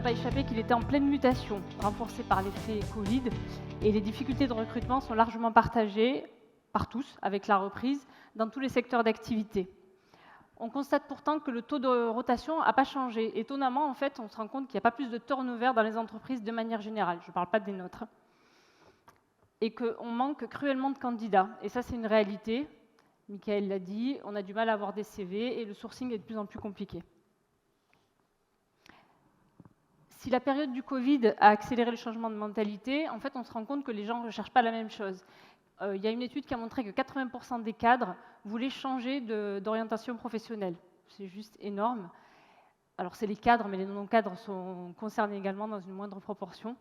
a pas échappé qu'il était en pleine mutation, renforcée par l'effet Covid, et les difficultés de recrutement sont largement partagées par tous, avec la reprise, dans tous les secteurs d'activité. On constate pourtant que le taux de rotation n'a pas changé. Étonnamment, en fait, on se rend compte qu'il n'y a pas plus de turnover dans les entreprises de manière générale. Je ne parle pas des nôtres. Et qu'on manque cruellement de candidats. Et ça, c'est une réalité. Michael l'a dit, on a du mal à avoir des CV et le sourcing est de plus en plus compliqué. Si la période du Covid a accéléré le changement de mentalité, en fait, on se rend compte que les gens ne recherchent pas la même chose. Il y a une étude qui a montré que 80% des cadres voulaient changer d'orientation professionnelle. C'est juste énorme. Alors, c'est les cadres, mais les non-cadres sont concernés également dans une moindre proportion.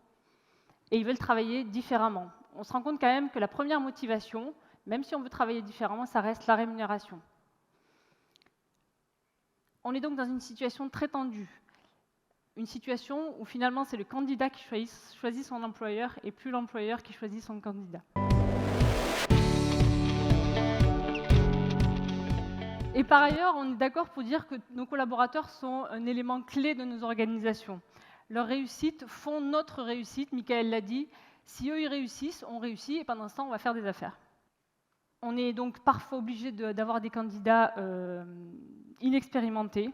Et ils veulent travailler différemment. On se rend compte quand même que la première motivation, même si on veut travailler différemment, ça reste la rémunération. On est donc dans une situation très tendue. Une situation où finalement c'est le candidat qui choisit son employeur et plus l'employeur qui choisit son candidat. Et par ailleurs, on est d'accord pour dire que nos collaborateurs sont un élément clé de nos organisations. Leur réussite font notre réussite, Michael l'a dit. Si eux ils réussissent, on réussit et pendant ce temps on va faire des affaires. On est donc parfois obligé d'avoir des candidats inexpérimentés.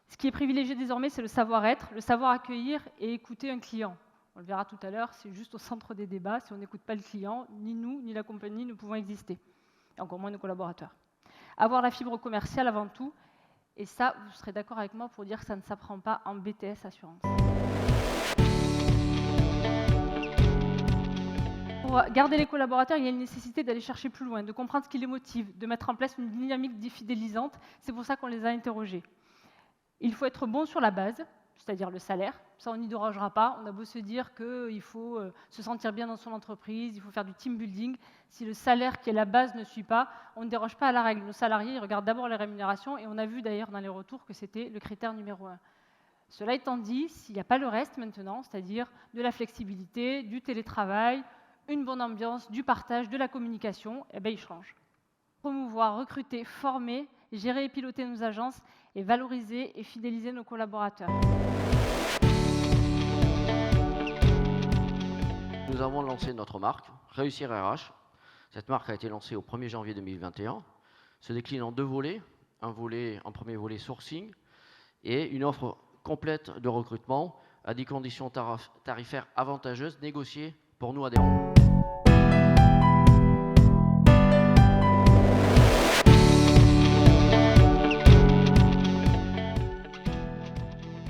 Ce qui est privilégié désormais, c'est le savoir-être, le savoir accueillir et écouter un client. On le verra tout à l'heure, c'est juste au centre des débats. Si on n'écoute pas le client, ni nous, ni la compagnie ne pouvons exister. Et encore moins nos collaborateurs. Avoir la fibre commerciale avant tout. Et ça, vous serez d'accord avec moi pour dire que ça ne s'apprend pas en BTS Assurance. Pour garder les collaborateurs, il y a une nécessité d'aller chercher plus loin, de comprendre ce qui les motive, de mettre en place une dynamique défidélisante. C'est pour ça qu'on les a interrogés. Il faut être bon sur la base, c'est-à-dire le salaire. Ça, on n'y dérogera pas. On a beau se dire qu'il faut se sentir bien dans son entreprise, il faut faire du team building. Si le salaire qui est la base ne suit pas, on ne déroge pas à la règle. Nos salariés ils regardent d'abord les rémunérations et on a vu d'ailleurs dans les retours que c'était le critère numéro 1. Cela étant dit, s'il n'y a pas le reste maintenant, c'est-à-dire de la flexibilité, du télétravail, une bonne ambiance, du partage, de la communication, eh bien, il change. Promouvoir, recruter, former, gérer et piloter nos agences et valoriser et fidéliser nos collaborateurs. Nous avons lancé notre marque, Réussir RH. Cette marque a été lancée au 1er janvier 2021, se décline en deux volets. Un premier volet sourcing et une offre complète de recrutement à des conditions tarifaires avantageuses négociées pour nous adhérents.